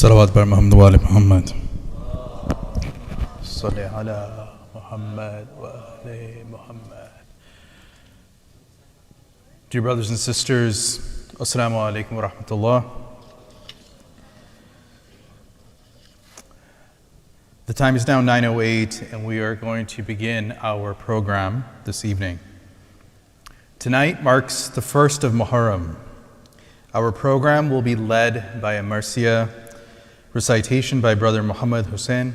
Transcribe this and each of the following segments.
صلوات بر محمد و آل محمد صل على محمد و آل محمد. Dear brothers and sisters, Assalamu alaikum wa rahmatullah. The time is now 9:08 and we are going to begin our program this evening. Tonight marks the first of Muharram. Our program will be led by a marsiya recitation by Brother Muhammad Hussein,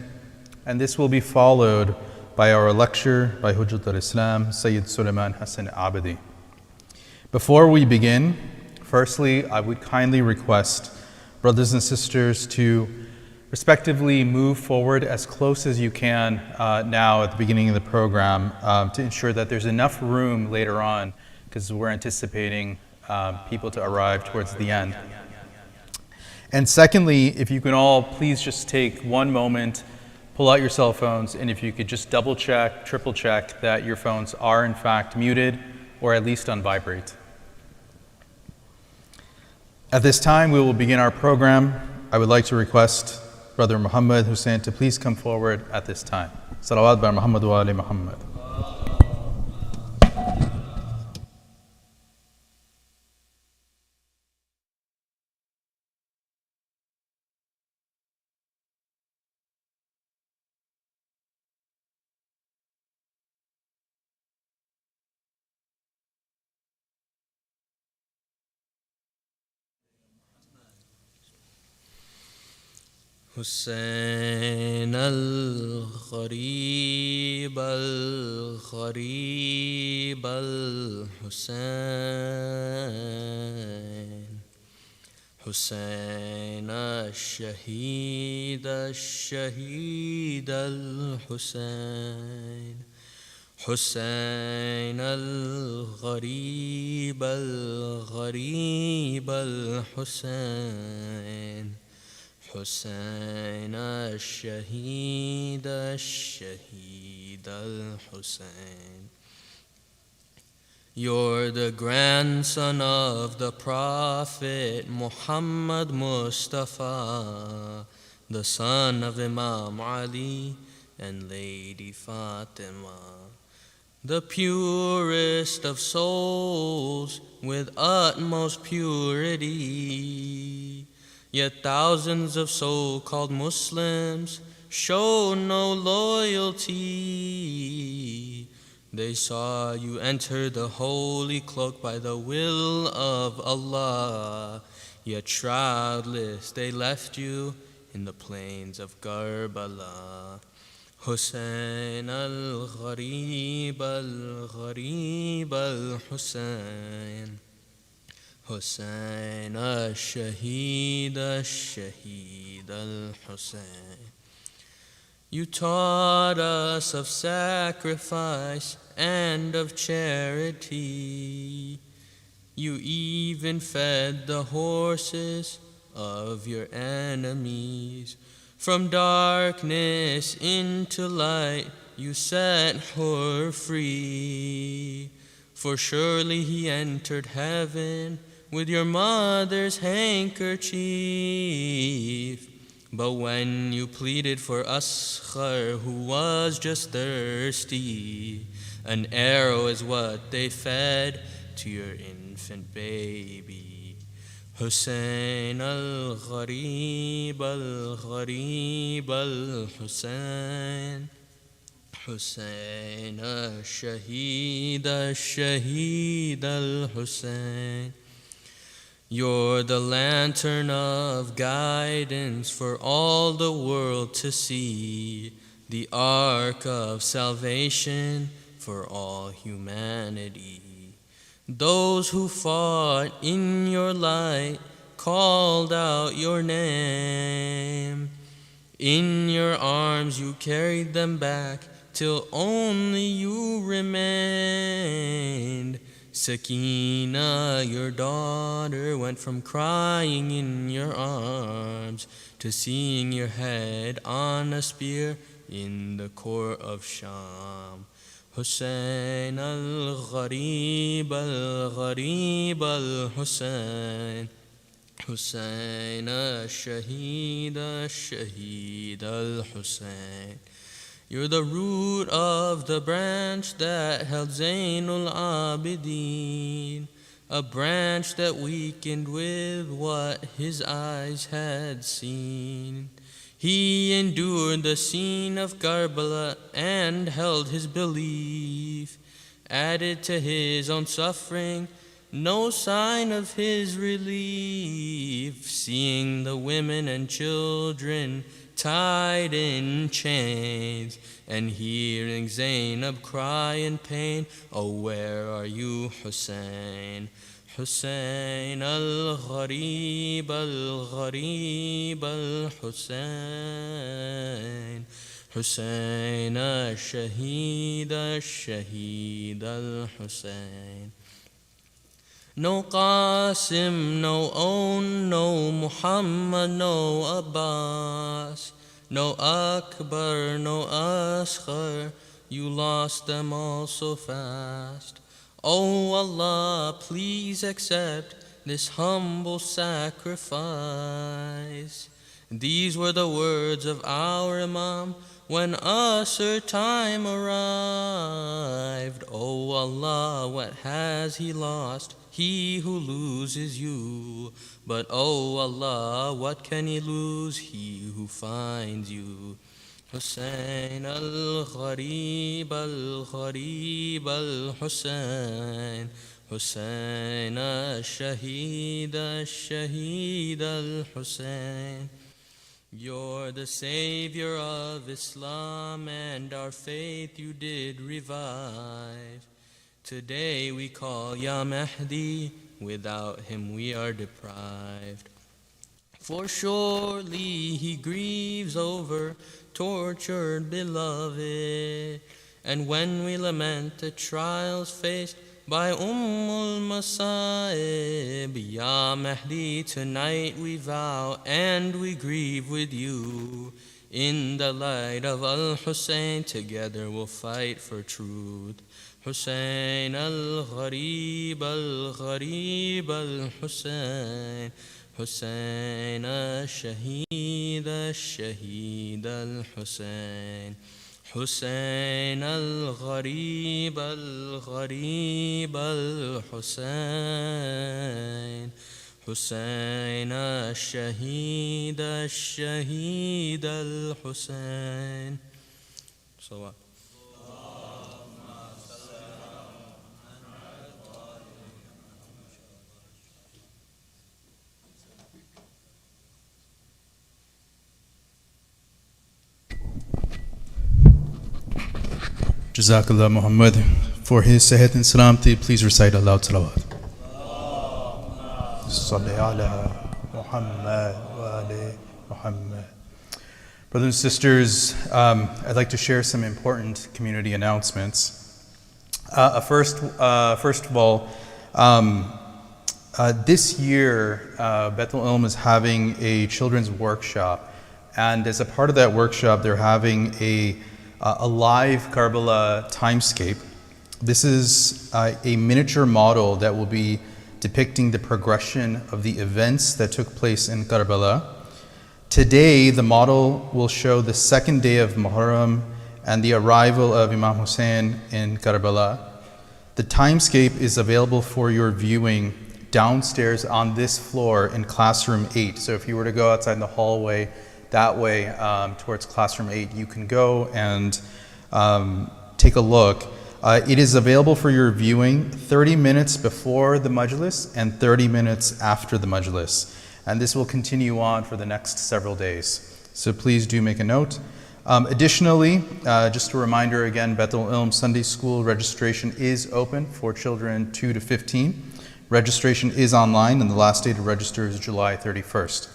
and this will be followed by our lecture by Hujjat al-Islam, Sayyid Sulayman Hasan Abidi. Before we begin, firstly, I would kindly request brothers and sisters to respectively move forward as close as you can now at the beginning of the program to ensure that there's enough room later on, because we're anticipating people to arrive towards the end. And secondly, if you can all please just take one moment, pull out your cell phones, and if you could just double check, triple check that your phones are in fact muted or at least on vibrate. At this time, we will begin our program. I would like to request Brother Muhammad Hussein to please come forward at this time. Salawat bar Muhammad wa ali Muhammad. حسين الغريب الغريب الحسين حسين الشهيد الشهيد الحسين حسين الغريب الغريب الحسين حسين الشهيد الشهيد الحسين. You're the grandson of the Prophet Muhammad Mustafa, the son of Imam Ali and Lady Fatima, the purest of souls with utmost purity. Yet thousands of so-called Muslims show no loyalty. They saw you enter the holy cloak by the will of Allah, yet shroudless they left you in the plains of Karbala. Hussein al-Gharib al-Gharib al-Hussein حسين الشهيد الشهيد الحسين. You taught us of sacrifice and of charity. You even fed the horses of your enemies. From darkness into light you set her free. For surely he entered heaven with your mother's handkerchief. But when you pleaded for Asghar, who was just thirsty, an arrow is what they fed to your infant baby. Hussein al-Gharib al-Gharib al-Hussein حسين الشهيد الشهيد الحسين. You're the lantern of guidance for all the world to see, the ark of salvation for all humanity. Those who fought in your light called out your name. In your arms you carried them back till only you remained. Sakina, your daughter, went from crying in your arms to seeing your head on a spear in the court of Sham. Hussein al-Gharib al-Gharib al-Hussein Hussein al-Shaheed al-Hussein. You're the root of the branch that held Zainul Abidin, a branch that weakened with what his eyes had seen. He endured the scene of Karbala and held his belief. Added to his own suffering, no sign of his relief. Seeing the women and children tied in chains, and hearing Zainab cry in pain, oh, where are you, Hussein? Hussein al-Gharib, al-Gharib, al-Hussein. Hussein al-Shaheed, al-Shaheed, al-Hussein. No Qasim, no Own, no Muhammad, no Abbas, no Akbar, no Asghar, you lost them all so fast. Oh Allah, please accept this humble sacrifice. These were the words of our Imam when Asr time arrived. Oh Allah, what has he lost? He who loses you. But oh Allah, what can he lose? He who finds you. Hussein al-Gharib, al-Gharib, al-Hussein. Hussein al-Shaheed, al-Shaheed, al-Hussein. You're the savior of Islam, and our faith you did revive. Today we call Ya Mahdi, without him we are deprived. For surely he grieves over tortured beloved, and when we lament the trials faced by Masa'ib, Ya Mahdi, tonight we vow and we grieve with you. In the light of Al-Hussein, together we'll fight for truth. Hussein al-Gharib, al-Gharib, al-Hussein. Hussein al-Shaheed, al-Shaheed, al-Hussein. Hussein al-Gharib, al-Gharib, al-Hussein. Hussein al-Shaheed, al-Shaheed, al-Hussein. So Jazakallah Muhammad. For his Sehat and Salamti, please recite aloud salawat. Salli ala Muhammad wa ali Muhammad. Brothers and sisters, I'd like to share some important community announcements. First of all, this year, Bethel Ilm is having a children's workshop, and as a part of that workshop, they're having a live Karbala timescape. This is a miniature model that will be depicting the progression of the events that took place in Karbala. Today, the model will show the second day of Muharram and the arrival of Imam Hussein in Karbala. The timescape is available for your viewing downstairs on this floor in classroom 8. So if you were to go outside in the hallway that way towards classroom 8, you can go and take a look. It is available for your viewing 30 minutes before the Majlis and 30 minutes after the Majlis. And this will continue on for the next several days. So please do make a note. Additionally, just a reminder again, Bethel Ilm Sunday School registration is open for children 2 to 15. Registration is online, and the last day to register is July 31st.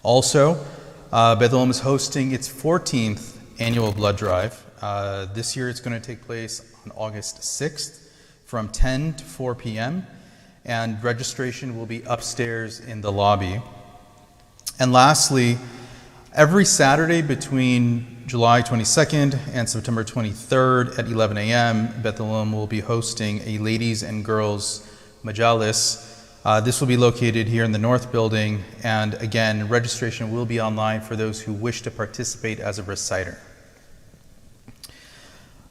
Also, Bethel Ilm is hosting its 14th annual blood drive. This year it's going to take place on August 6th from 10 to 4 p.m. and registration will be upstairs in the lobby. And lastly, every Saturday between July 22nd and September 23rd at 11 a.m., Bethel Ilm will be hosting a ladies and girls majalis. This will be located here in the North Building, and again, registration will be online for those who wish to participate as a reciter.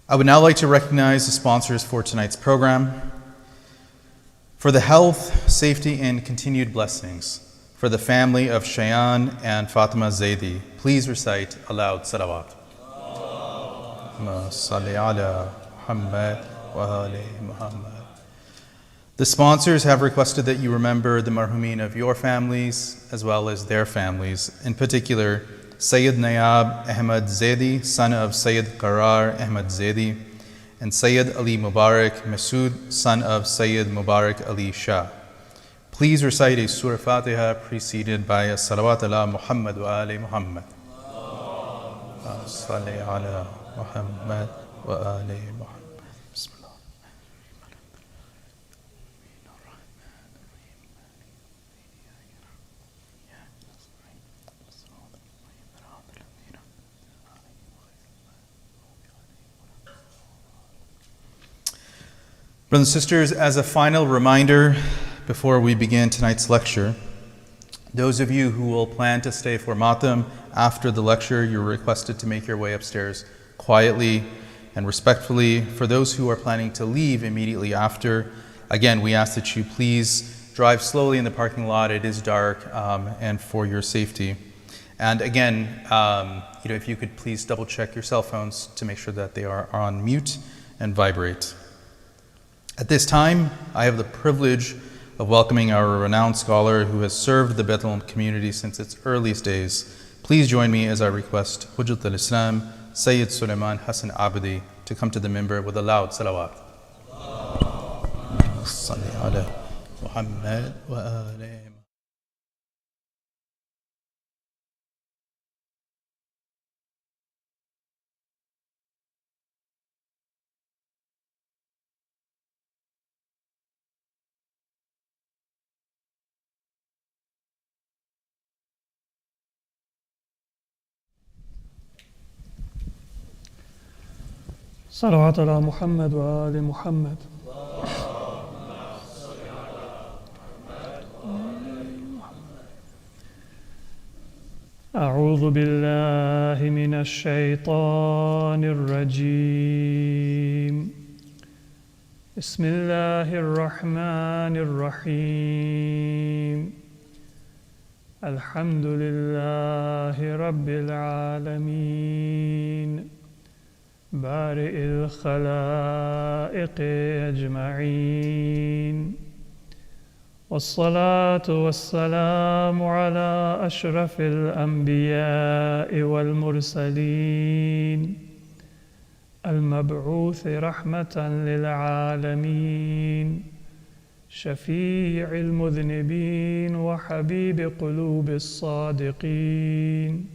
I would now like to recognize the sponsors for tonight's program. For the health, safety, and continued blessings for the family of Shayan and Fatima Zaidi, please recite aloud salawat. Salli ala Muhammad wa ali Muhammad. The sponsors have requested that you remember the marhumin of your families as well as their families. In particular, Sayyid Nayab Ahmad Zaidi, son of Sayyid Qarar Ahmad Zaidi, and Sayyid Ali Mubarak Masood, son of Sayyid Mubarak Ali Shah. Please recite a Surah Fatiha preceded by a Salawat ala Muhammad wa ali Muhammad. Salli ala Muhammad wa ali Muhammad. Brothers and sisters, as a final reminder before we begin tonight's lecture, those of you who will plan to stay for Matam after the lecture, you're requested to make your way upstairs quietly and respectfully. For those who are planning to leave immediately after, again, we ask that you please drive slowly in the parking lot. It is dark, and for your safety. And again, if you could please double check your cell phones to make sure that they are on mute and vibrate. At this time, I have the privilege of welcoming our renowned scholar who has served the Bethlehem community since its earliest days. Please join me as I request Hujjat al-Islam, Sayyid Sulayman Hasan Abidi, to come to the minbar with a loud salawat. Salli ala Muhammad wa ali. صلوات على محمد وآل محمد. أعوذ بالله من الشيطان الرجيم. بسم الله الرحمن الرحيم. الحمد لله رب العالمين بارئ الخلائق أجمعين، والصلاة والسلام على أشرف الأنبياء والمرسلين المبعوث رحمة للعالمين، شفيع المذنبين وحبيب قلوب الصادقين،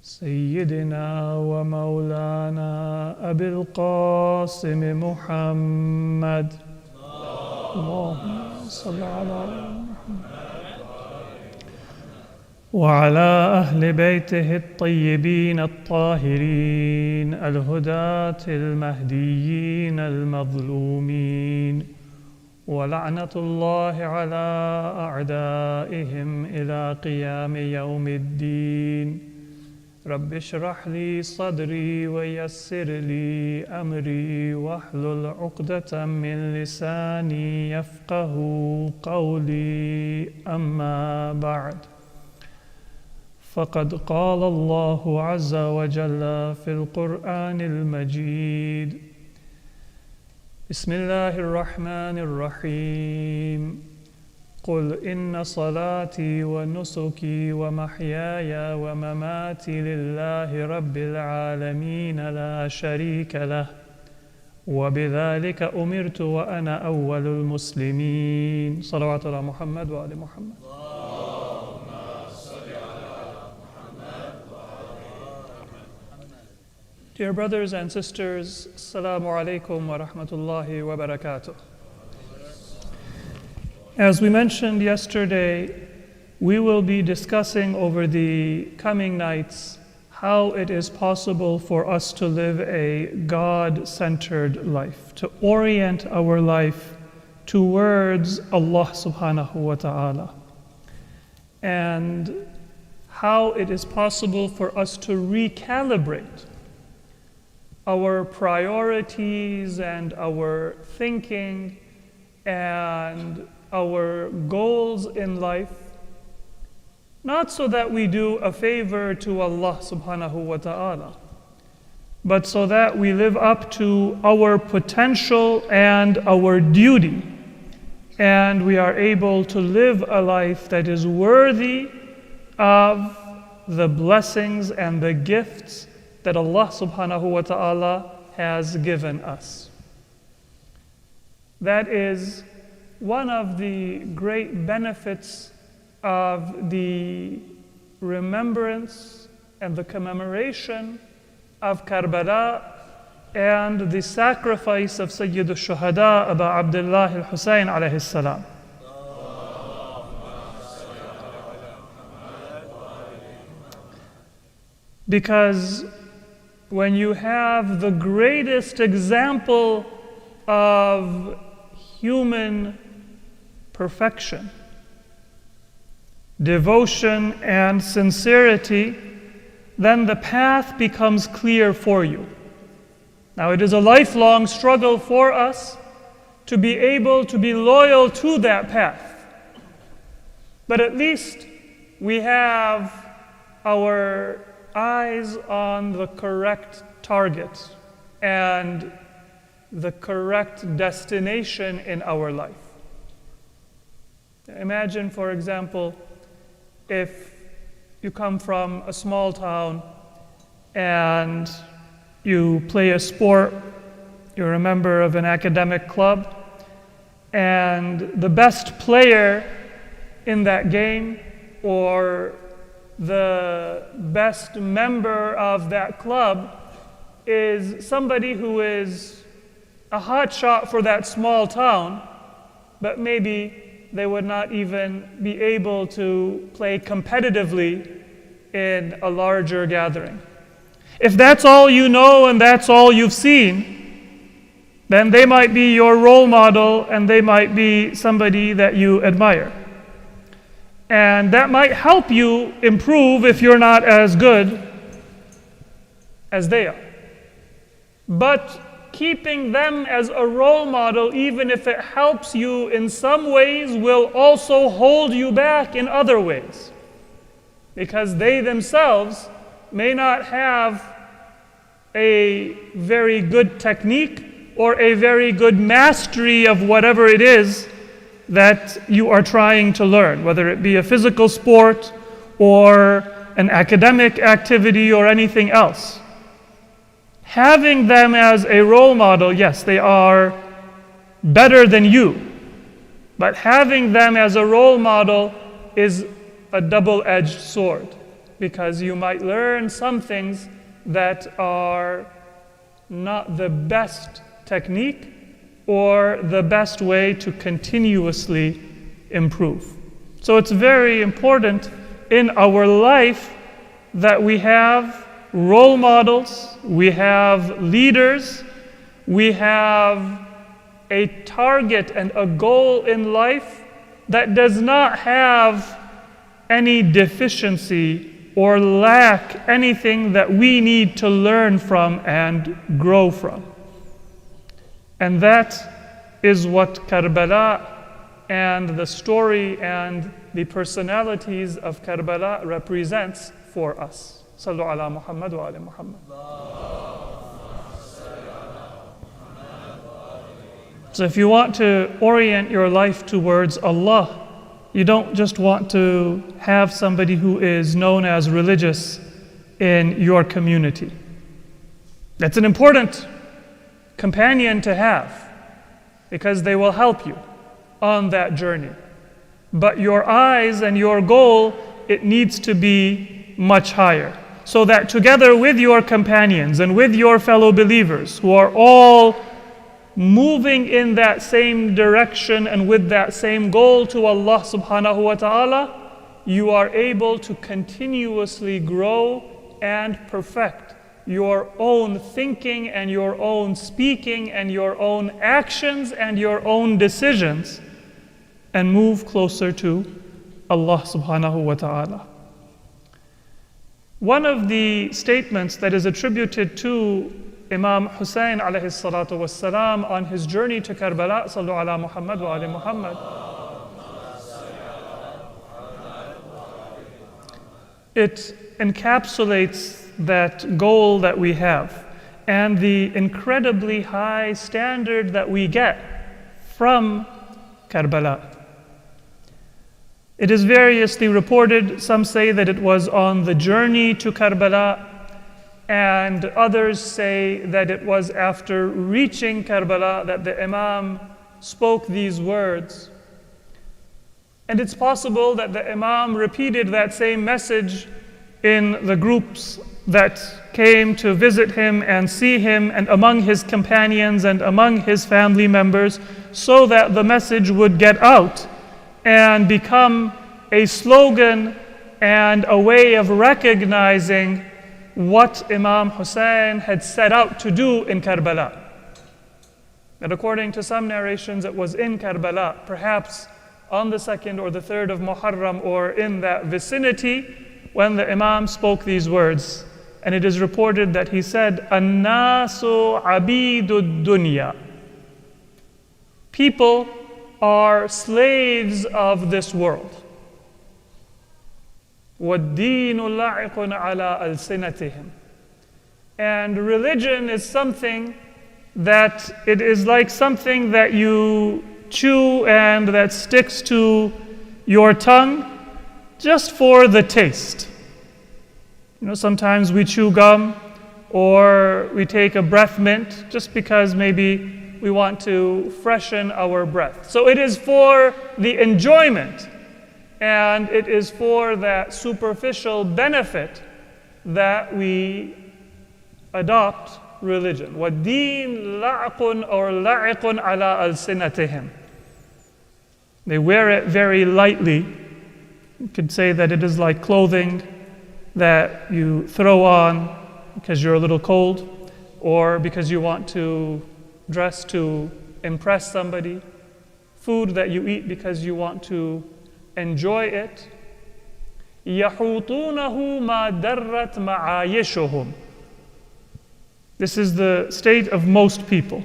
سيدنا ومولانا أبي القاسم محمد. اللهم صل على محمد وعلى أهل بيته الطيبين الطاهرين الهداة المهديين المظلومين، ولعنة الله على أعدائهم إلى قيام يوم الدين. رب اشرح لي صدري ويسر لي أمري واحلل عقدة من لساني يفقه قولي. أما بعد، فقد قال الله عز وجل في القرآن المجيد: بسم الله الرحمن الرحيم. قل إن صلاتي ونسكي ومحياي ومماتي لله رب العالمين لا شريك له، وبذلك أمرت وأنا أول المسلمين. صلوات على محمد وآل محمد. Dear brothers and sisters, Assalamu alaikum wa rahmatullahi wa barakatuh. As we mentioned yesterday, we will be discussing over the coming nights how it is possible for us to live a God-centered life, to orient our life towards Allah subhanahu wa ta'ala, and how it is possible for us to recalibrate our priorities and our thinking and our goals in life, not so that we do a favor to Allah subhanahu wa ta'ala, but so that we live up to our potential and our duty, and we are able to live a life that is worthy of the blessings and the gifts that Allah subhanahu wa ta'ala has given us. That is one of the great benefits of the remembrance and the commemoration of Karbala and the sacrifice of Sayyid al-Shuhada Abu Abdullah al-Husayn alayhi salam. Because when you have the greatest example of human perfection, devotion, and sincerity, then the path becomes clear for you. Now, it is a lifelong struggle for us to be able to be loyal to that path. But at least we have our eyes on the correct target and the correct destination in our life. Imagine, for example, if you come from a small town and you play a sport, you're a member of an academic club, and the best player in that game or the best member of that club is somebody who is a hot shot for that small town, but maybe they would not even be able to play competitively in a larger gathering. If that's all you know and that's all you've seen, then they might be your role model and they might be somebody that you admire. And that might help you improve if you're not as good as they are. But keeping them as a role model, even if it helps you in some ways, will also hold you back in other ways. Because they themselves may not have a very good technique or a very good mastery of whatever it is that you are trying to learn, whether it be a physical sport or an academic activity or anything else. Having them as a role model, yes, they are better than you, but having them as a role model is a double-edged sword, because you might learn some things that are not the best technique or the best way to continuously improve. So it's very important in our life that we have role models, we have leaders, we have a target and a goal in life that does not have any deficiency or lack anything that we need to learn from and grow from. And that is what Karbala and the story and the personalities of Karbala represents for us. Sallu ala Muhammad wa ala Muhammad. So if you want to orient your life towards Allah, you don't just want to have somebody who is known as religious in your community. That's an important companion to have, because they will help you on that journey. But your eyes and your goal, it needs to be much higher, so that together with your companions and with your fellow believers who are all moving in that same direction and with that same goal to Allah subhanahu wa ta'ala, you are able to continuously grow and perfect your own thinking and your own speaking and your own actions and your own decisions and move closer to Allah subhanahu wa ta'ala. One of the statements that is attributed to Imam Hussein alayhi salatu wassalam on his journey to Karbala, sallu ala Muhammad wa ali Muhammad, it encapsulates that goal that we have and the incredibly high standard that we get from Karbala. It is variously reported. Some say that it was on the journey to Karbala, and others say that it was after reaching Karbala that the Imam spoke these words. And it's possible that the Imam repeated that same message in the groups that came to visit him and see him, and among his companions and among his family members, so that the message would get out and become a slogan and a way of recognizing what Imam Hussein had set out to do in Karbala. And according to some narrations, it was in Karbala, perhaps on the 2nd or the 3rd of Muharram, or in that vicinity, when the Imam spoke these words. And it is reported that he said, "An-nasu abidud dunya." People are slaves of this world. وَالدِّينُ لَعِقٌ عَلَىٰ أَلْسِنَتِهِمْ. And religion is something that it is like something that you chew and that sticks to your tongue just for the taste. You know, sometimes we chew gum or we take a breath mint just because maybe we want to freshen our breath. So it is for the enjoyment and it is for that superficial benefit that we adopt religion. وَالدِّينُ لَعْقٌ or لَعِقٌ عَلَىٰ أَلْسِنَتِهِمْ. They wear it very lightly. You could say that it is like clothing that you throw on because you're a little cold or because you want to dress to impress somebody. Food that you eat because you want to enjoy it. يَحُوطُونَهُ مَا دَرَّتْ مَعَايِشُهُمْ. This is the state of most people.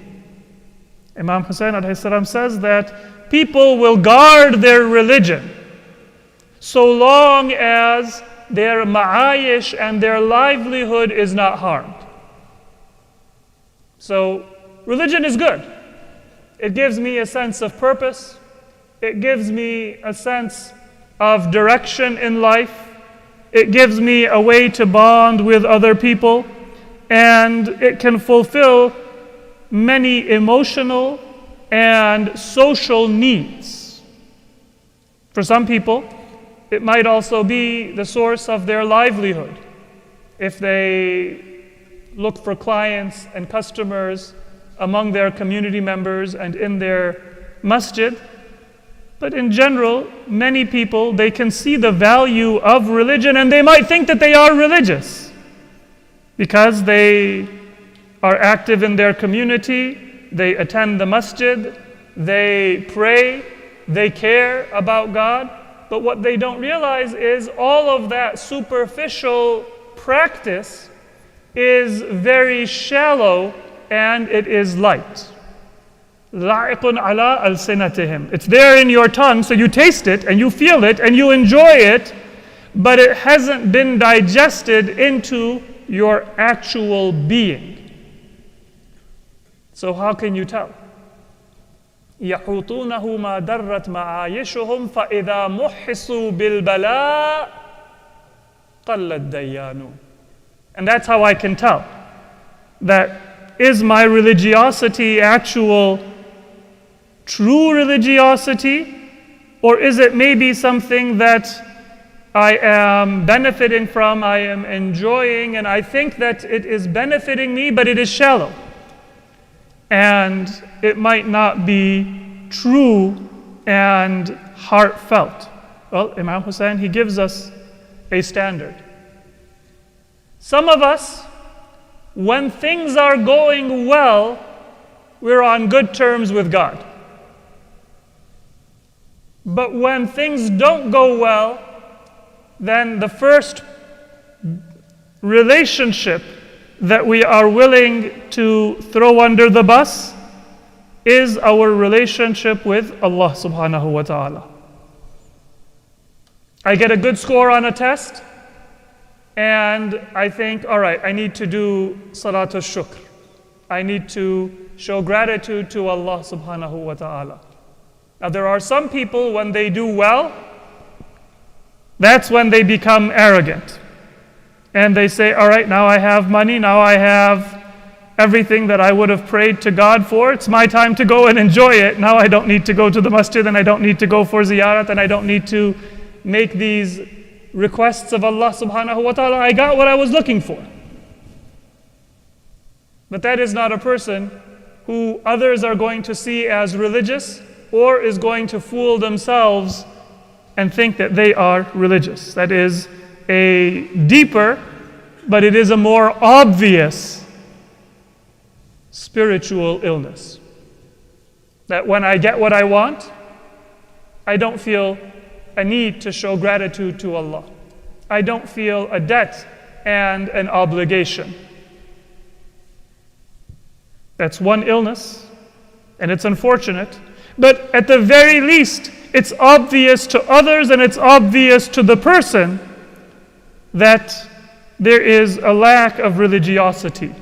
Imam Hussein alayhi salam says that people will guard their religion so long as their ma'ayish and their livelihood is not harmed. So religion is good. It gives me a sense of purpose. It gives me a sense of direction in life. It gives me a way to bond with other people. And it can fulfill many emotional and social needs. For some people, it might also be the source of their livelihood. If they look for clients and customers among their community members and in their masjid. But in general, many people, they can see the value of religion and they might think that they are religious because they are active in their community, they attend the masjid, they pray, they care about God. But what they don't realize is all of that superficial practice is very shallow and it is light. لَعِقٌ عَلَىٰ أَلْسِنَتِهِمْ. It's there in your tongue, so you taste it and you feel it and you enjoy it, but it hasn't been digested into your actual being. So how can you tell? يَحُوطُونَهُ مَا دَرَّتْ مَعَايِشُهُمْ فَإِذَا مُحِّصُوا بِالْبَلَاءِ قَلَّ الدَّيَّانُ. And that's how I can tell that is my religiosity actual true religiosity, or is it maybe something that I am benefiting from, I am enjoying, and I think that it is benefiting me, but it is shallow. And it might not be true and heartfelt. Well, Imam Hussein, he gives us a standard. Some of us when things are going well, we're on good terms with God. But when things don't go well, then the first relationship that we are willing to throw under the bus is our relationship with Allah subhanahu wa ta'ala. I get a good score on a test, and I think, all right, I need to do Salat al-Shukr. I need to show gratitude to Allah subhanahu wa ta'ala. Now there are some people, when they do well, that's when they become arrogant. And they say, all right, now I have money, now I have everything that I would have prayed to God for. It's my time to go and enjoy it. Now I don't need to go to the masjid, and I don't need to go for ziyarat, and I don't need to make these requests of Allah subhanahu wa ta'ala. I got what I was looking for. But that is not a person who others are going to see as religious, or is going to fool themselves and think that they are religious. That is a deeper, but it is a more obvious spiritual illness. That when I get what I want, I don't feel a need to show gratitude to Allah. I don't feel a debt and an obligation. That's one illness, and it's unfortunate. But at the very least, it's obvious to others and it's obvious to the person that there is a lack of religiosity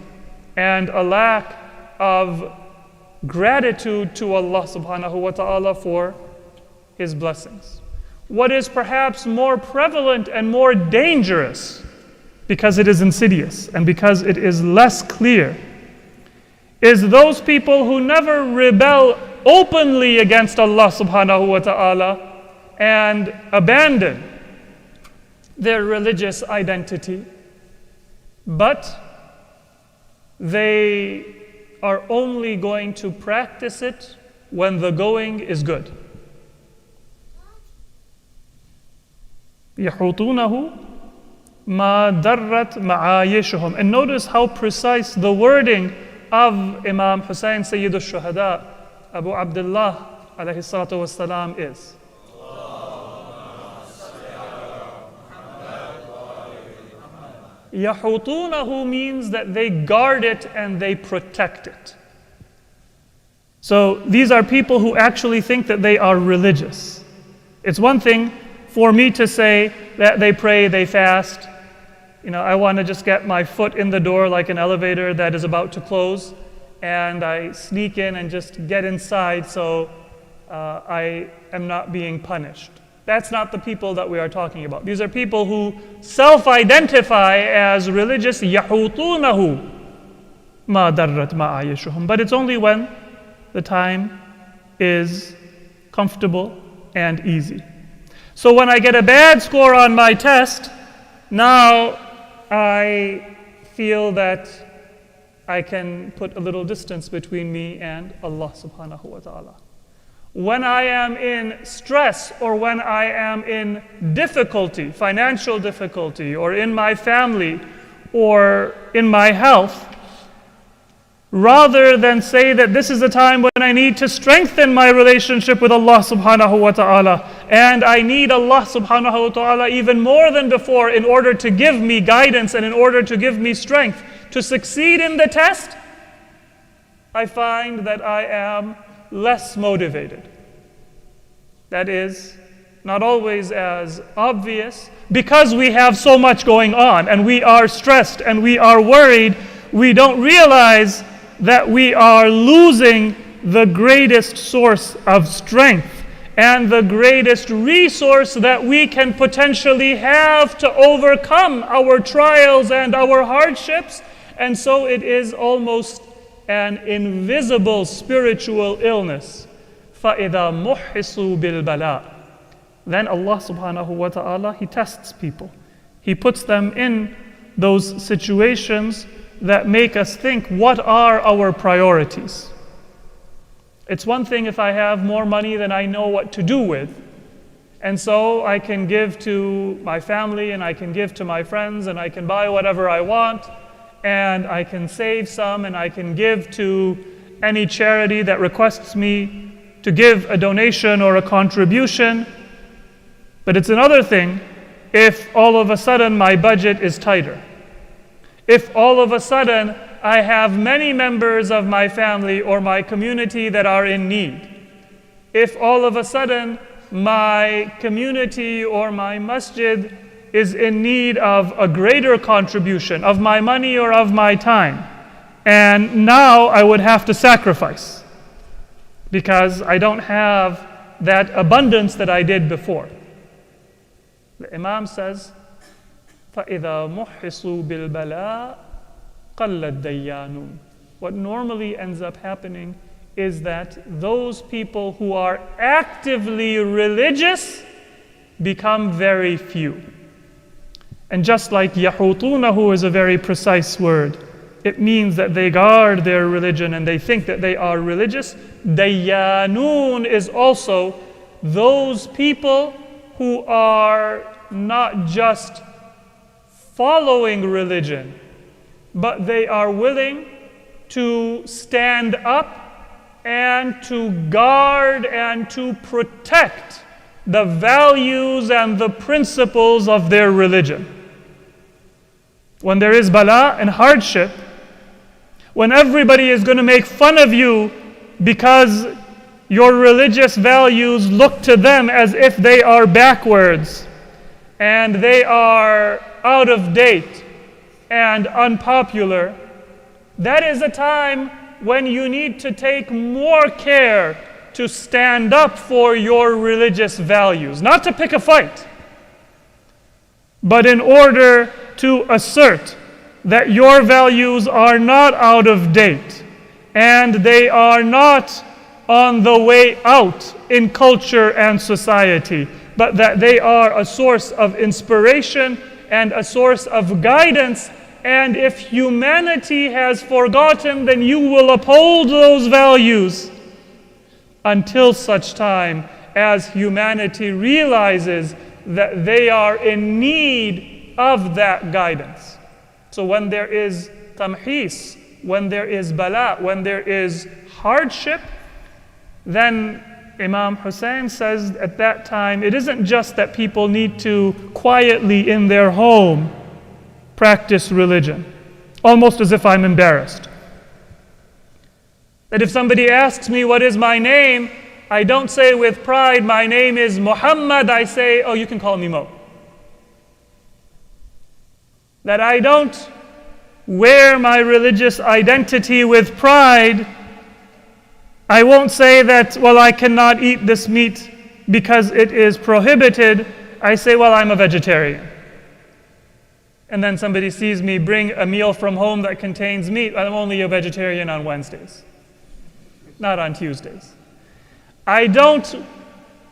and a lack of gratitude to Allah subhanahu wa ta'ala for His blessings. What is perhaps more prevalent and more dangerous, because it is insidious and because it is less clear, is those people who never rebel openly against Allah subhanahu wa ta'ala and abandon their religious identity, but they are only going to practice it when the going is good. يَحُوطُونَهُ مَا دَرَّتْ مَعَايِشُهُمْ. And notice how precise the wording of Imam Hussain Sayyid al-Shuhada, Abu Abdullah alayhi salatu wassalam is. يَحُوطُونَهُ means that they guard it and they protect it. So these are people who actually think that they are religious. It's one thing for me to say that they pray, they fast. You know, I want to just get my foot in the door like an elevator that is about to close, and I sneak in and just get inside so I am not being punished. That's not the people that we are talking about. These are people who self-identify as religious. يَحُوطُونَهُ مَا دَرَّتْ مَعَايِشُهُمْ. But it's only when the time is comfortable and easy. So when I get a bad score on my test, now I feel that I can put a little distance between me and Allah subhanahu wa ta'ala. When I am in stress, or when I am in difficulty, financial difficulty, or in my family, or in my health, rather than say that this is the time when I need to strengthen my relationship with Allah subhanahu wa ta'ala, and I need Allah subhanahu wa ta'ala even more than before in order to give me guidance and in order to give me strength to succeed in the test, I find that I am less motivated. That is not always as obvious, because we have so much going on and we are stressed and we are worried. We don't realize that we are losing the greatest source of strength and the greatest resource that we can potentially have to overcome our trials and our hardships. And so it is almost an invisible spiritual illness. فَإِذَا مُحِّصُوا بِالْبَلَاءِ. Then Allah subhanahu wa ta'ala, He tests people. He puts them in those situations that make us think, what are our priorities? It's one thing if I have more money than I know what to do with. And so I can give to my family and I can give to my friends and I can buy whatever I want. and I can save some and I can give to any charity that requests me to give a donation or a contribution. But it's another thing if all of a sudden my budget is tighter. If all of a sudden I have many members of my family or my community that are in need. If all of a sudden my community or my masjid is in need of a greater contribution of my money or of my time, and now I would have to sacrifice because I don't have that abundance that I did before. The Imam says, فَإِذَا مُحِّصُوا بِالْبَلَاءِ قَلَّ الدَّيَّانُونَ. What normally ends up happening is that those people who are actively religious become very few. And just like يَحُوطُونَهُ is a very precise word, it means that they guard their religion and they think that they are religious. Dayyanun is also those people who are not just following religion, but they are willing to stand up and to guard and to protect the values and the principles of their religion. When there is bala and hardship, when everybody is going to make fun of you because your religious values look to them as if they are backwards and they are out of date and unpopular, that is a time when you need to take more care to stand up for your religious values. Not to pick a fight, but in order to assert that your values are not out of date and they are not on the way out in culture and society, but that they are a source of inspiration and a source of guidance. And if humanity has forgotten, then you will uphold those values until such time as humanity realizes that they are in need of that guidance. So when there is tamhis, when there is bala, when there is hardship, then Imam Hussein says at that time, it isn't just that people need to quietly in their home practice religion, almost as if I'm embarrassed. That if somebody asks me what is my name, I don't say with pride, my name is Muhammad, I say, oh, you can call me Mo. That I don't wear my religious identity with pride. I won't say that, well, I cannot eat this meat because it is prohibited. I say, well, I'm a vegetarian. And then somebody sees me bring a meal from home that contains meat. I'm only a vegetarian on Wednesdays, not on Tuesdays. I don't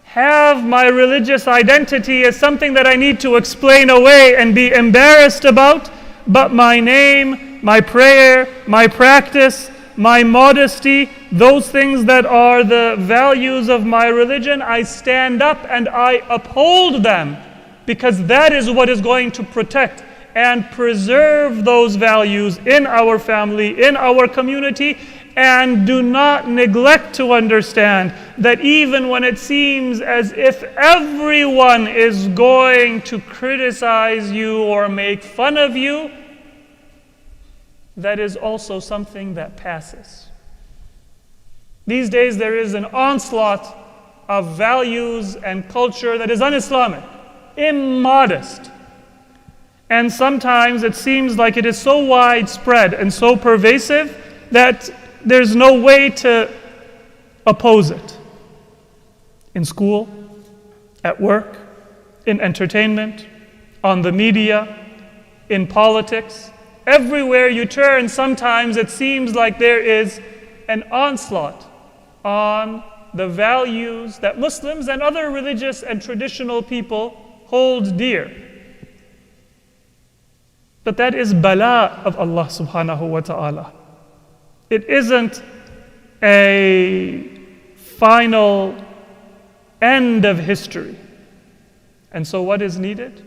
have my religious identity as something that I need to explain away and be embarrassed about, but my name, my prayer, my practice, my modesty, those things that are the values of my religion, I stand up and I uphold them, because that is what is going to protect and preserve those values in our family, in our community. And do not neglect to understand that even when it seems as if everyone is going to criticize you or make fun of you, that is also something that passes. These days there is an onslaught of values and culture that is un-Islamic, immodest. And sometimes it seems like it is so widespread and so pervasive that there's no way to oppose it. In school, at work, in entertainment, on the media, in politics, everywhere you turn, sometimes it seems like there is an onslaught on the values that Muslims and other religious and traditional people hold dear. But that is bala of Allah subhanahu wa ta'ala. It isn't a final end of history. And so what is needed?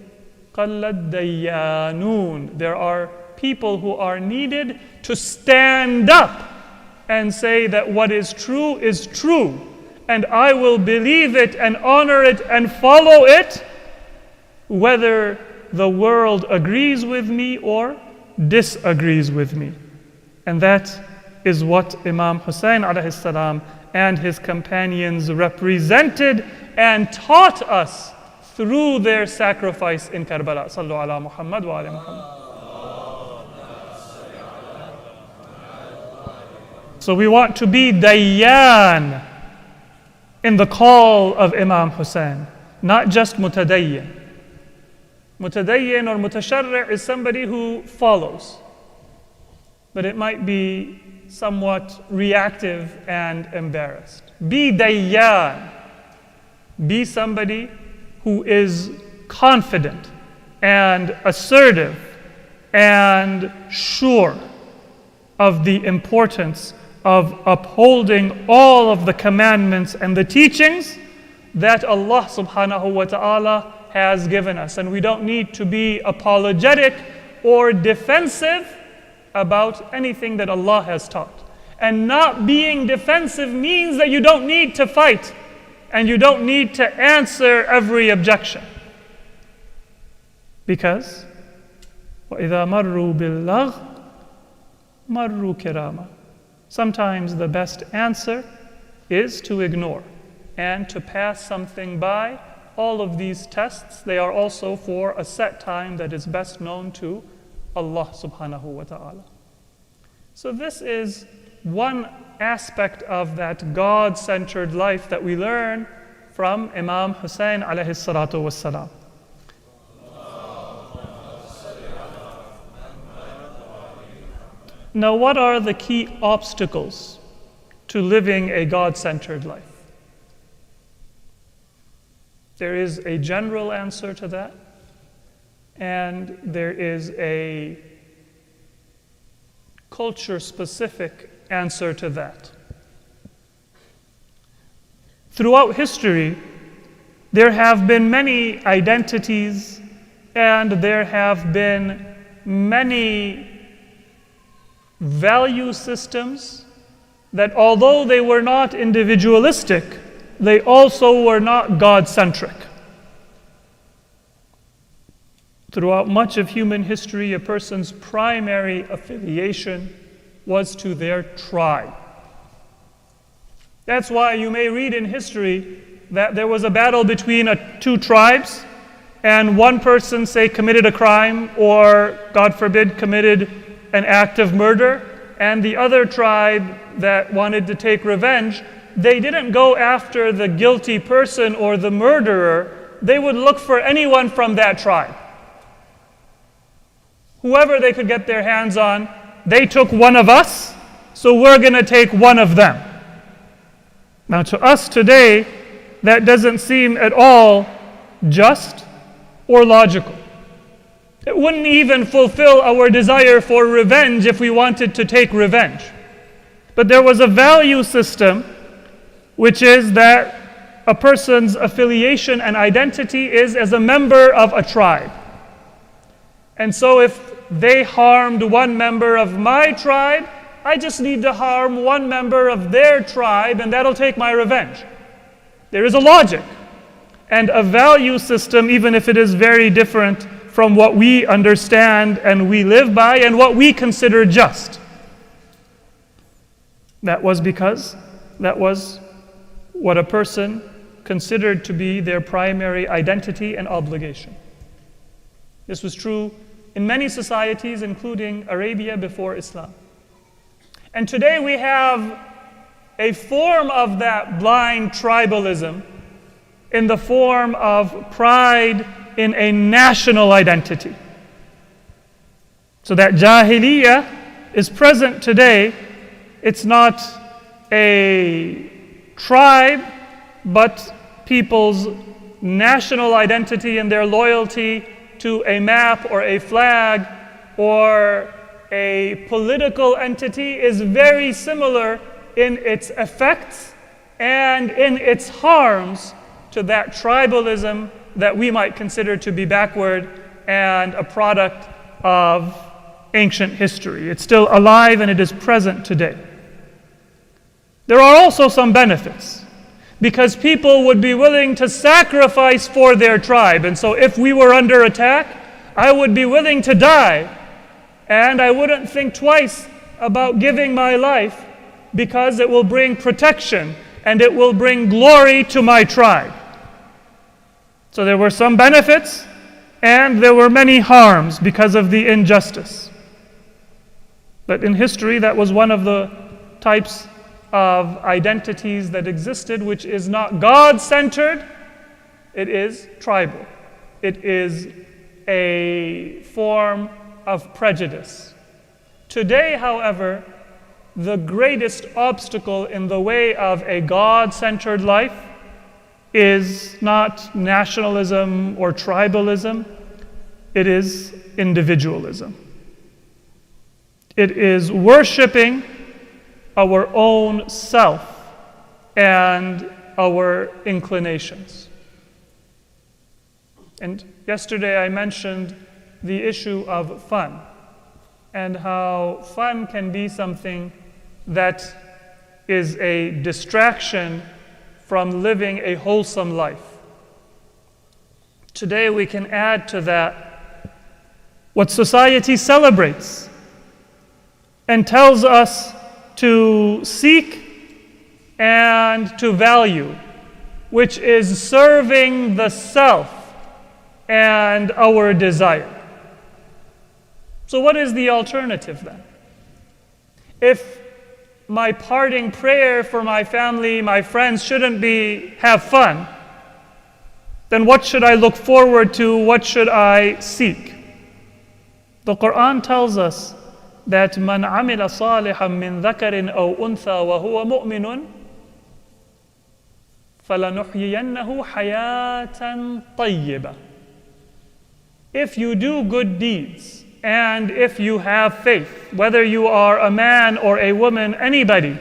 قَلَّ الدَّيَّانُونَ. There are people who are needed to stand up and say that what is true, and I will believe it and honor it and follow it, whether the world agrees with me or disagrees with me. And that is what Imam Hussein alayhi salam and his companions represented and taught us through their sacrifice in Karbala. Sallu ala Muhammad wa ala Muhammad. So we want to be dayyan in the call of Imam Hussein, not just mutadayyin. Mutadayyin or mutasharri' is somebody who follows, but it might be somewhat reactive and embarrassed. Be dayyan. Be somebody who is confident and assertive and sure of the importance of upholding all of the commandments and the teachings that Allah subhanahu wa ta'ala has given us. And we don't need to be apologetic or defensive about anything that Allah has taught. And not being defensive means that you don't need to fight and you don't need to answer every objection. Because وَإِذَا مَرُّوا بِاللَّغْوِ مَرُّوا كِرَامًا. Sometimes the best answer is to ignore and to pass something by. All of these tests, they are also for a set time that is best known to Allah subhanahu wa ta'ala. So this is one aspect of that God-centered life that we learn from Imam Hussein alayhi salatu wassalam. Now, what are the key obstacles to living a God-centered life? There is a general answer to that, and there is a culture-specific answer to that. Throughout history, there have been many identities and there have been many value systems that, although they were not individualistic, they also were not God-centric. Throughout much of human history, a person's primary affiliation was to their tribe. That's why you may read in history that there was a battle between two tribes, and one person, say, committed a crime or, God forbid, committed an act of murder, and the other tribe that wanted to take revenge, they didn't go after the guilty person or the murderer. They would look for anyone from that tribe. Whoever they could get their hands on, they took one of us, so we're going to take one of them. Now, to us today, that doesn't seem at all just or logical. It wouldn't even fulfill our desire for revenge if we wanted to take revenge. But there was a value system, which is that a person's affiliation and identity is as a member of a tribe. And so if they harmed one member of my tribe, I just need to harm one member of their tribe, and that'll take my revenge. There is a logic and a value system, even if it is very different from what we understand and we live by and what we consider just. That was because that was what a person considered to be their primary identity and obligation. This was true in many societies, including Arabia before Islam. And today we have a form of that blind tribalism in the form of pride in a national identity. So that jahiliyyah is present today. It's not a tribe, but people's national identity and their loyalty to a map or a flag or a political entity is very similar in its effects and in its harms to that tribalism that we might consider to be backward and a product of ancient history. It's still alive and it is present today. There are also some benefits, because people would be willing to sacrifice for their tribe. And so if we were under attack, I would be willing to die, and I wouldn't think twice about giving my life, because it will bring protection and it will bring glory to my tribe. So there were some benefits, and there were many harms because of the injustice. But in history, that was one of the types of identities that existed, which is not God-centered, it is tribal. It is a form of prejudice. Today, however, the greatest obstacle in the way of a God-centered life is not nationalism or tribalism, it is individualism. It is worshiping our own self and our inclinations. And yesterday I mentioned the issue of fun, and how fun can be something that is a distraction from living a wholesome life. Today we can add to that what society celebrates and tells us to seek and to value, which is serving the self and our desire. So what is the alternative then? If my parting prayer for my family, my friends, shouldn't be have fun, then what should I look forward to? What should I seek? The Quran tells us that man amila salihan min dhakarin aw untha wa huwa mu'minun falanuhyiyannahu hayatan tayyibah. If you do good deeds, and if you have faith, whether you are a man or a woman, anybody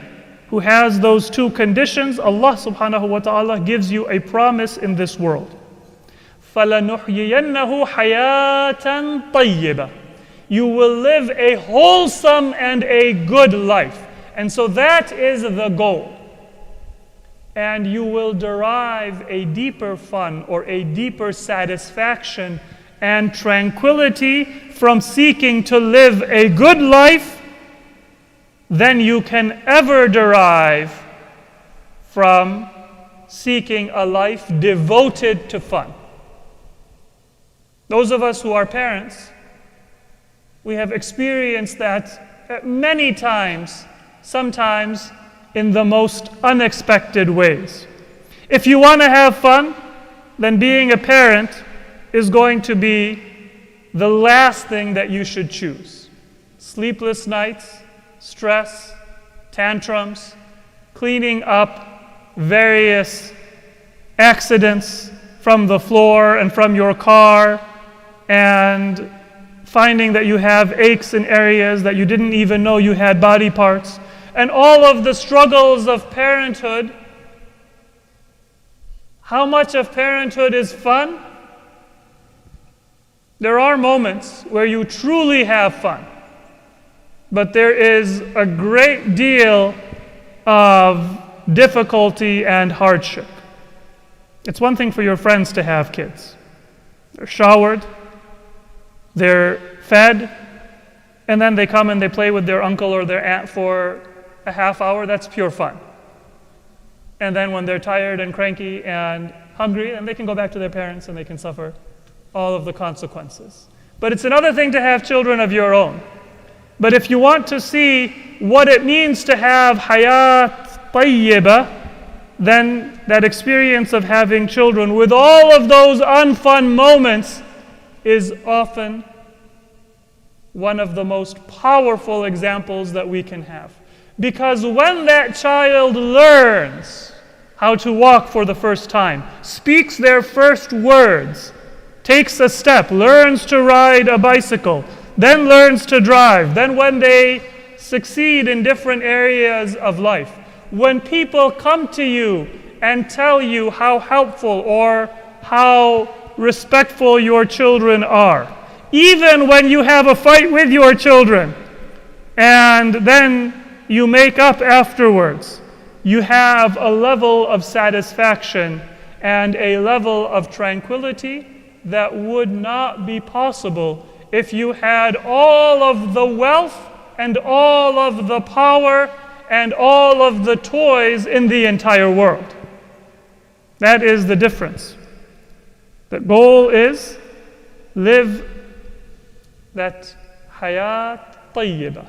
who has those two conditions, Allah subhanahu wa ta'ala gives you a promise in this world. فَلَنُحْيِيَنَّهُ حَيَاةً طَيِّبَةً. You will live a wholesome and a good life. And so that is the goal. And you will derive a deeper fun or a deeper satisfaction and tranquility from seeking to live a good life than you can ever derive from seeking a life devoted to fun. Those of us who are parents, we have experienced that many times, sometimes in the most unexpected ways. If you want to have fun, then being a parent is going to be the last thing that you should choose. Sleepless nights, stress, tantrums, cleaning up various accidents from the floor and from your car, and finding that you have aches in areas that you didn't even know you had body parts, and all of the struggles of parenthood. How much of parenthood is fun? There are moments where you truly have fun, but there is a great deal of difficulty and hardship. It's one thing for your friends to have kids. They're showered, they're fed, and then they come and they play with their uncle or their aunt for a half hour. That's pure fun. And then when they're tired and cranky and hungry, then they can go back to their parents and they can suffer all of the consequences. But it's another thing to have children of your own. But if you want to see what it means to have hayat tayyibah, then that experience of having children with all of those unfun moments is often one of the most powerful examples that we can have. Because when that child learns how to walk for the first time, speaks their first words, takes a step, learns to ride a bicycle, then learns to drive, then when they succeed in different areas of life, when people come to you and tell you how helpful or how respectful your children are, Even when you have a fight with your children and then you make up afterwards, you have a level of satisfaction and a level of tranquility that would not be possible if you had all of the wealth and all of the power and all of the toys in the entire world. That is the difference. The goal is live that hayat tayyibah,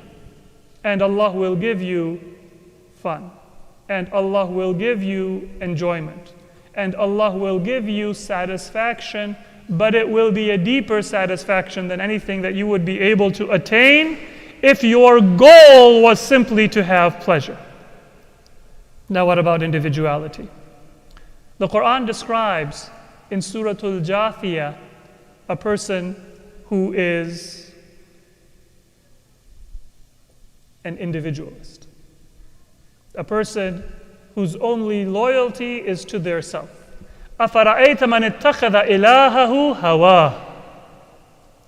and Allah will give you fun, and Allah will give you enjoyment, and Allah will give you satisfaction, but it will be a deeper satisfaction than anything that you would be able to attain if your goal was simply to have pleasure. Now what about individuality? The Quran describes in Surah Al-Jathiyah a person who is an individualist. A person whose only loyalty is to their self. أَفَرَأَيْتَ مَنِ اتَّخَذَ إِلَهَهُ هَوَاهُ.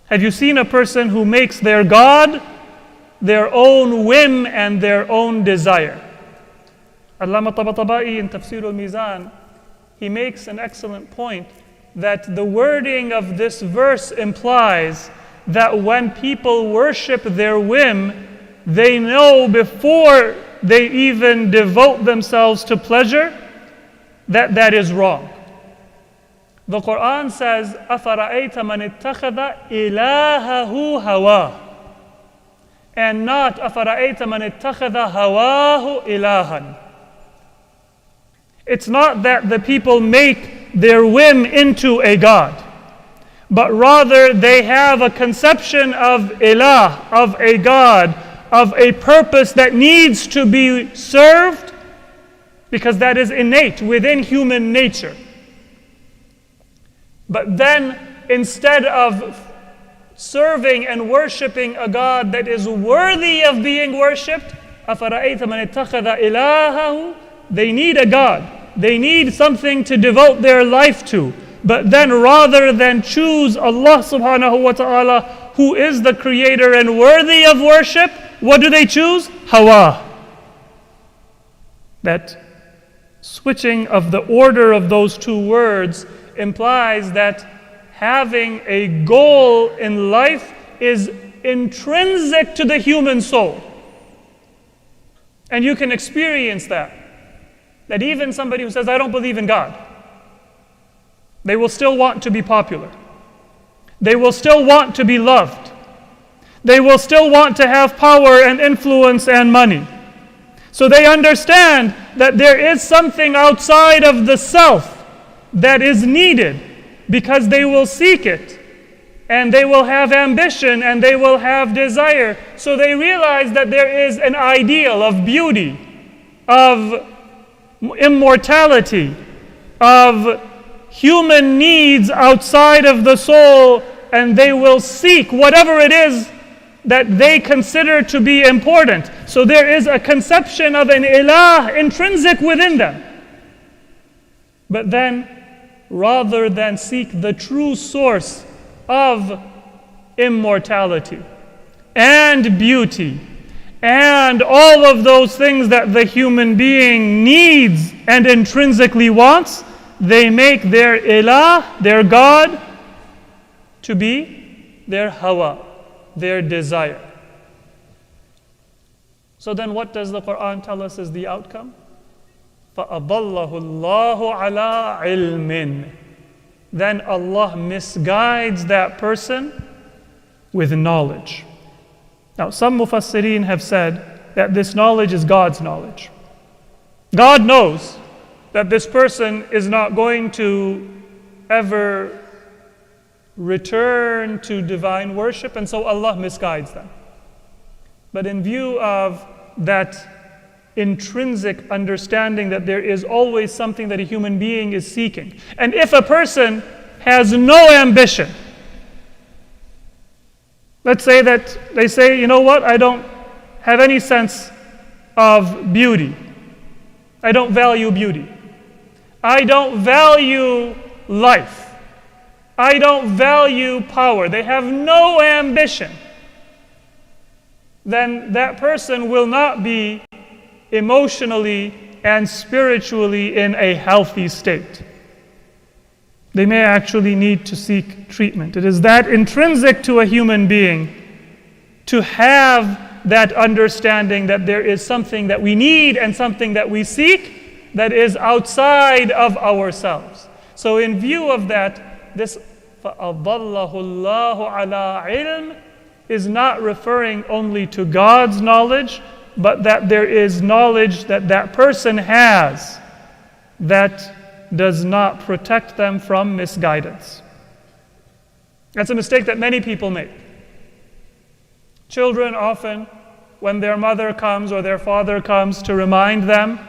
Have you seen a person who makes their God their own whim and their own desire? Allama Tabatabai in Tafsir al-Mizan, he makes an excellent point that the wording of this verse implies that when people worship their whim, they know before they even devote themselves to pleasure that that is wrong. The Quran says, أَفَرَأَيْتَ مَنِ اتَّخَذَ إِلَهَهُ هَوَاهُ, and not أَفَرَأَيْتَ مَنِ اتَّخَذَ هَوَاهُ إِلَهًا. It's not that the people make their whim into a god, but rather they have a conception of ilah, of a god, of a purpose that needs to be served, because that is innate within human nature. But then, instead of serving and worshiping a God that is worthy of being worshipped, أَفَرَأَيْتَ مَنِ اتَّخَذَ إِلَهَهُ, they need a God. They need something to devote their life to. But then rather than choose Allah subhanahu wa ta'ala, who is the creator and worthy of worship, what do they choose? Hawa. That switching of the order of those two words implies that having a goal in life is intrinsic to the human soul. And you can experience that. That even somebody who says, I don't believe in God, they will still want to be popular. They will still want to be loved. They will still want to have power and influence and money. So they understand that there is something outside of the self that is needed, because they will seek it, and they will have ambition, and they will have desire. So they realize that there is an ideal of beauty, of immortality, of human needs outside of the soul, and they will seek whatever it is that they consider to be important. So there is a conception of an ilah intrinsic within them. But then, rather than seek the true source of immortality and beauty and all of those things that the human being needs and intrinsically wants, they make their ilah, their God, to be their hawa, their desire. So then what does the Quran tell us is the outcome? فَأَضَلَّهُ اللَّهُ عَلَىٰ عِلْمٍ. Then Allah misguides that person with knowledge. Now some mufassirin have said that this knowledge is God's knowledge. God knows that this person is not going to ever return to divine worship, and so Allah misguides them. But in view of that intrinsic understanding that there is always something that a human being is seeking, and if a person has no ambition, let's say that they say, you know what, I don't have any sense of beauty. I don't value beauty. I don't value life. I don't value power, they have no ambition, then that person will not be emotionally and spiritually in a healthy state. They may actually need to seek treatment. It is that intrinsic to a human being to have that understanding that there is something that we need and something that we seek that is outside of ourselves. So in view of that, this فَأَضَلَّهُ اللَّهُ عَلَىٰ عِلْمٍ is not referring only to God's knowledge, but that there is knowledge that that person has that does not protect them from misguidance. That's a mistake that many people make. Children often, when their mother comes or their father comes to remind them,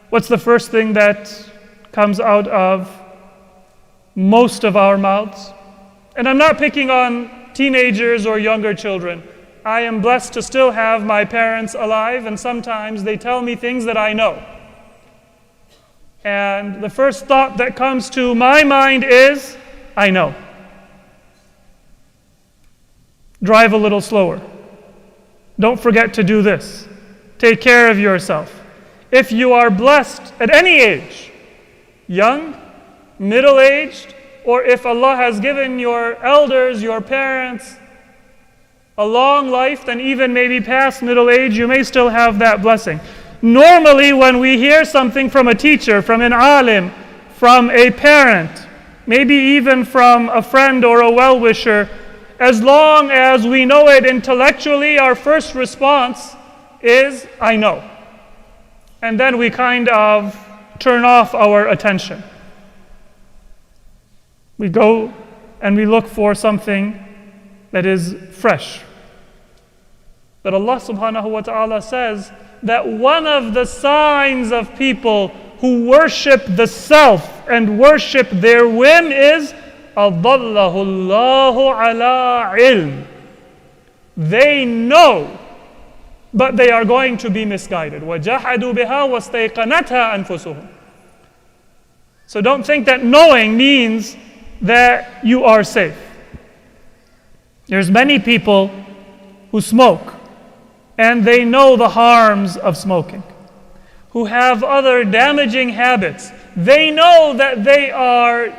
what's the first thing that comes out of most of our mouths? And I'm not picking on teenagers or younger children. I am blessed to still have my parents alive, and sometimes they tell me things that I know. And the first thought that comes to my mind is, I know. Drive a little slower. Don't forget to do this. Take care of yourself. If you are blessed at any age, young, middle-aged, or if Allah has given your elders, your parents, a long life, then even maybe past middle age, you may still have that blessing. Normally, when we hear something from a teacher, from an alim, from a parent, maybe even from a friend or a well-wisher, as long as we know it intellectually, our first response is, I know. And then we kind of turn off our attention. We go and we look for something that is fresh. But Allah subhanahu wa ta'ala says that one of the signs of people who worship the self and worship their whim is أَضَلَّهُ اللَّهُ عَلَىٰ عِلْمٍ. They know, but they are going to be misguided. وَجَحَدُوا بِهَا وَاسْتَيْقَنَتْهَا أَنفُسُهُمْ. So don't think that knowing means that you are safe. There's many people who smoke, and they know the harms of smoking, who have other damaging habits. They know that they are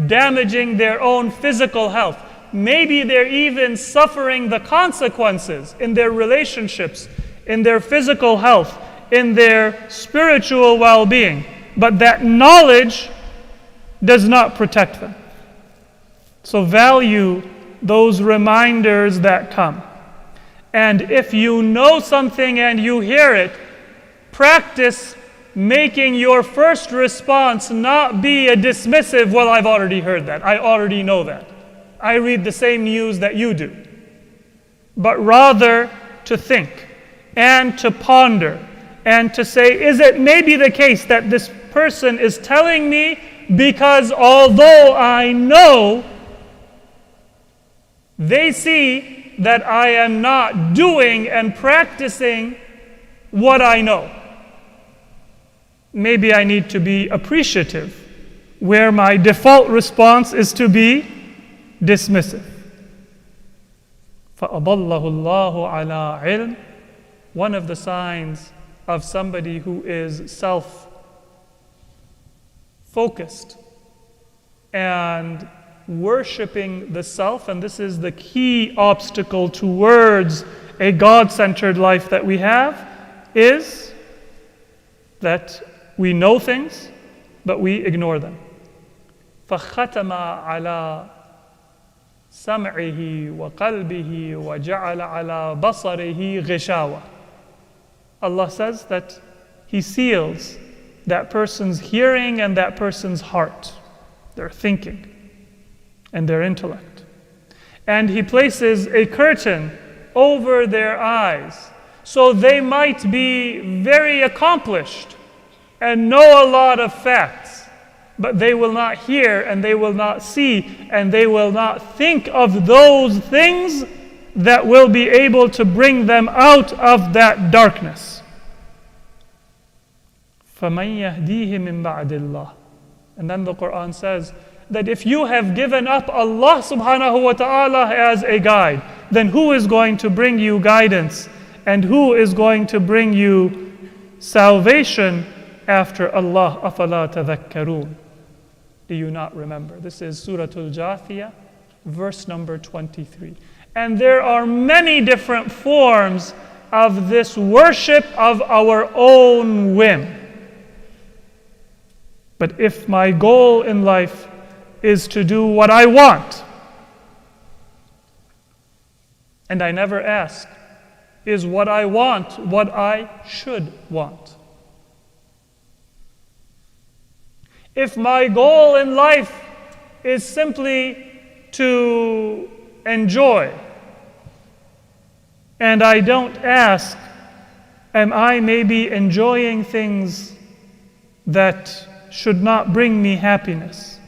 damaging their own physical health. Maybe they're even suffering the consequences in their relationships, in their physical health, in their spiritual well-being. But that knowledge does not protect them. So value those reminders that come. And if you know something and you hear it, practice making your first response not be a dismissive, well, I've already heard that, I already know that, I read the same news that you do. But rather to think and to ponder and to say, is it maybe the case that this person is telling me because although I know, they see that I am not doing and practicing what I know. Maybe I need to be appreciative, where my default response is to be dismissive. فَأَضَلَّهُ اللَّهُ عَلَىٰ عِلْمٍ. One of the signs of somebody who is self-focused and worshiping the self, and this is the key obstacle towards a God-centered life that we have, is that we know things, but we ignore them. فَخَتَمَ عَلَى سَمْعِهِ وَقَلْبِهِ وَجَعَلَ عَلَى بَصَرِهِ غِشَاوَةً. Allah says that He seals that person's hearing and that person's heart, their thinking and their intellect. And He places a curtain over their eyes, so they might be very accomplished and know a lot of facts, but they will not hear and they will not see and they will not think of those things that will be able to bring them out of that darkness. فَمَنْ يَهْدِيهِ مِنْ بَعْدِ اللَّهِ. And then the Quran says that if you have given up Allah subhanahu wa ta'ala as a guide, then who is going to bring you guidance? And who is going to bring you salvation after Allah? أَفَلَا تَذَكَّرُونَ. Do you not remember? This is Surah Al-Jathiyah, verse number 23. And there are many different forms of this worship of our own whim. But if my goal in life is to do what I want, and I never ask, is what I want what I should want? If my goal in life is simply to enjoy, and I don't ask, am I maybe enjoying things that should not bring me happiness?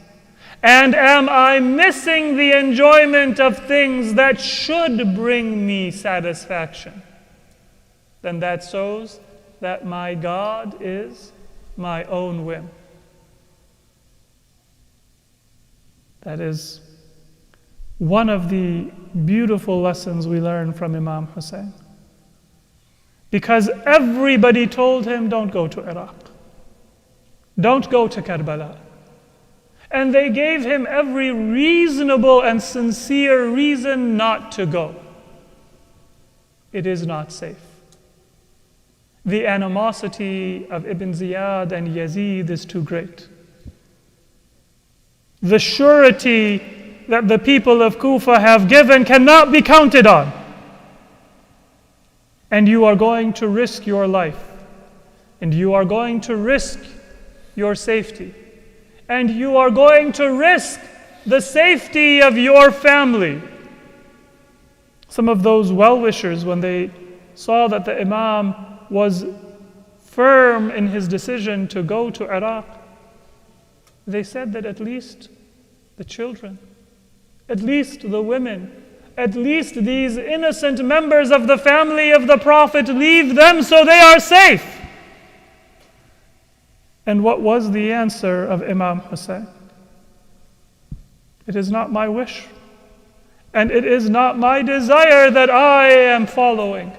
And am I missing the enjoyment of things that should bring me satisfaction? Then that shows that my God is my own whim. That is one of the beautiful lessons we learn from Imam Hussein. Because everybody told him, don't go to Iraq. Don't go to Karbala. And they gave him every reasonable and sincere reason not to go. It is not safe. The animosity of Ibn Ziyad and Yazid is too great. The surety that the people of Kufa have given cannot be counted on. And you are going to risk your life. And you are going to risk your safety. And you are going to risk the safety of your family. Some of those well-wishers, when they saw that the Imam was firm in his decision to go to Iraq, they said that at least the children, at least the women, at least these innocent members of the family of the Prophet, leave them so they are safe. And what was the answer of Imam Hussein? It is not my wish, and it is not my desire that I am following,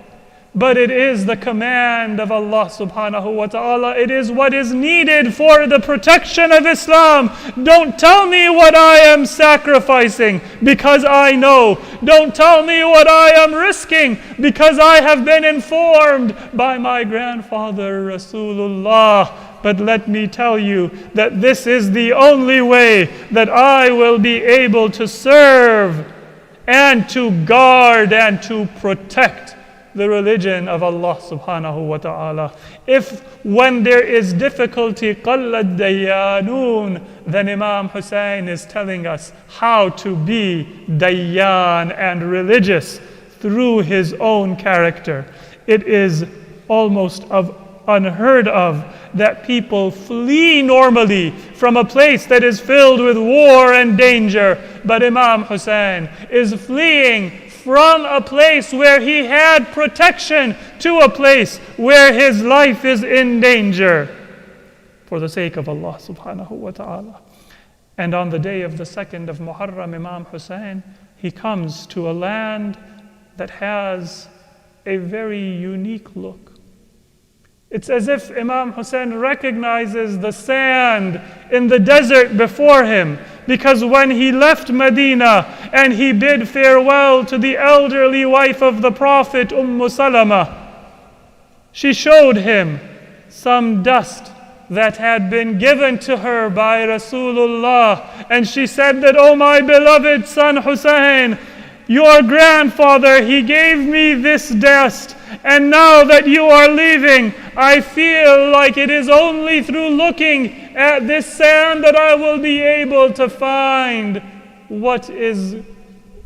but it is the command of Allah subhanahu wa ta'ala. It is what is needed for the protection of Islam. Don't tell me what I am sacrificing, because I know. Don't tell me what I am risking, because I have been informed by my grandfather Rasulullah. But let me tell you that this is the only way that I will be able to serve and to guard and to protect the religion of Allah subhanahu wa ta'ala. If when there is difficulty, قَلَّ الدَّيَّانُونَ, then Imam Hussein is telling us how to be dayyan and religious through his own character. It is almost unheard of that people flee normally from a place that is filled with war and danger. But Imam Hussein is fleeing from a place where he had protection to a place where his life is in danger for the sake of Allah subhanahu wa ta'ala. And on the day of the 2nd of Muharram, Imam Hussein, he comes to a land that has a very unique look. It's as if Imam Hussein recognizes the sand in the desert before him, because when he left Medina and he bid farewell to the elderly wife of the Prophet, Salama, she showed him some dust that had been given to her by Rasulullah, and she said that, "Oh my beloved son Hussein, your grandfather, he gave me this dust, and now that you are leaving, I feel like it is only through looking at this sand that I will be able to find what is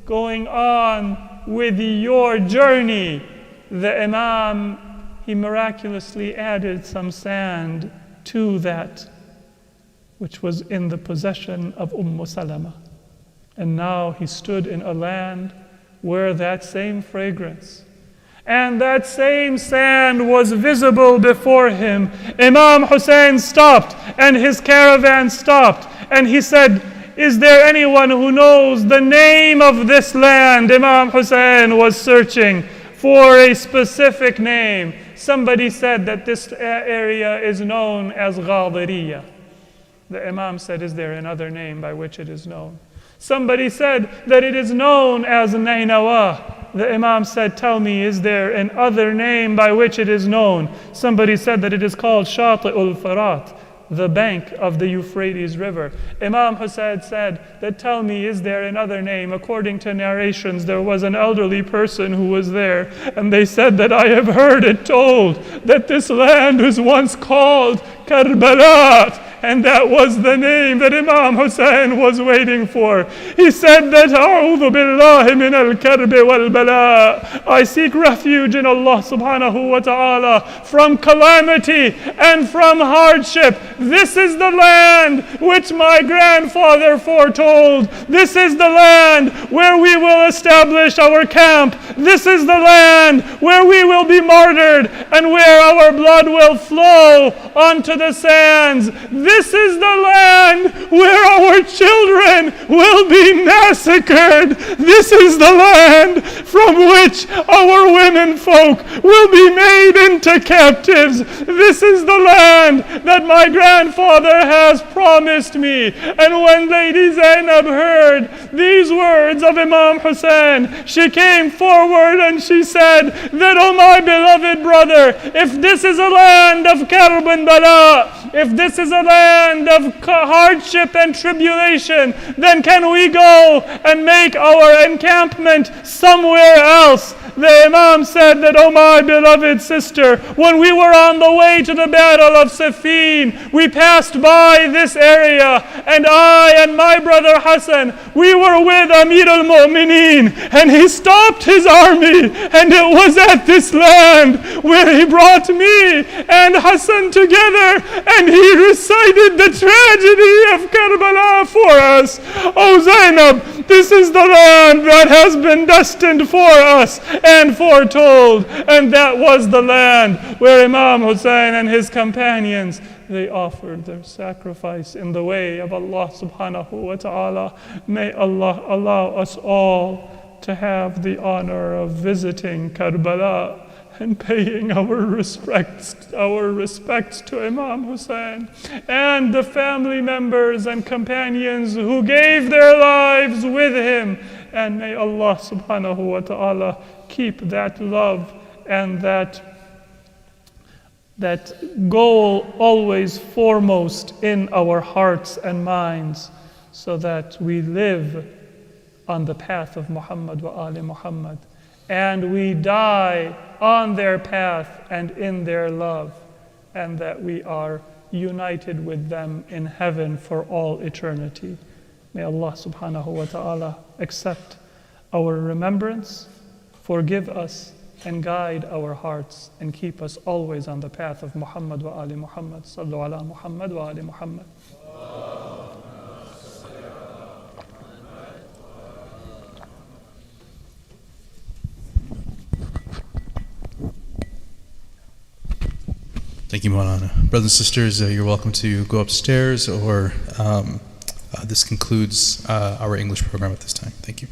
going on with your journey." The Imam, he miraculously added some sand to that which was in the possession of Salama. And now he stood in a land where that same fragrance and that same sand was visible before him. Imam Hussein stopped, and his caravan stopped, and he said, is there anyone who knows the name of this land? Imam Hussein was searching for a specific name. Somebody said that this area is known as Ghadiriya. The Imam said, is there another name by which it is known? Somebody said that it is known as Nainawa. The Imam said, tell me, is there another name by which it is known? Somebody said that it is called Shati'ul Farat, the bank of the Euphrates River. Imam Hussein said that, tell me, is there another name? According to narrations, there was an elderly person who was there, and they said that I have heard it told that this land was once called Karbala, and that was the name that Imam Hussein was waiting for. He said that, A'udhu billahi min al-karbi wal-bala. I seek refuge in Allah subhanahu wa ta'ala from calamity and from hardship. This is the land which my grandfather foretold. This is the land where we will establish our camp. This is the land where we will be martyred and where our blood will flow onto the sands. This is the land where our children will be massacred. This is the land from which our women folk will be made into captives. This is the land that my grandfather has promised me. And when Lady Zainab heard these words of Imam Hussein, she came forward and she said that, oh my beloved brother, if this is a land of karb and bala, if this is a land of hardship and tribulation, then can we go and make our encampment somewhere else? The Imam said that, oh my beloved sister, when we were on the way to the battle of Siffin, we passed by this area, and I and my brother Hasan, we were with Amir al-Mu'mineen, and he stopped his army, and it was at this land where he brought me and Hasan together, and he recited the tragedy of Karbala for us. Oh Zainab, this is the land that has been destined for us and foretold, and that was the land where Imam Hussein and his companions, they offered their sacrifice in the way of Allah subhanahu wa ta'ala. May Allah allow us all to have the honor of visiting Karbala and paying our respects to Imam Hussein and the family members and companions who gave their lives with him. And may Allah subhanahu wa ta'ala keep that love and that goal always foremost in our hearts and minds, so that we live on the path of Muhammad wa Ali Muhammad, and we die on their path and in their love, and that we are united with them in heaven for all eternity. May Allah subhanahu wa ta'ala accept our remembrance, forgive us, and guide our hearts, and keep us always on the path of Muhammad wa Ali Muhammad. Sallu ala Muhammad wa Ali Muhammad. Thank you, Maulana. Brothers and sisters, you're welcome to go upstairs, or this concludes our English program at this time. Thank you.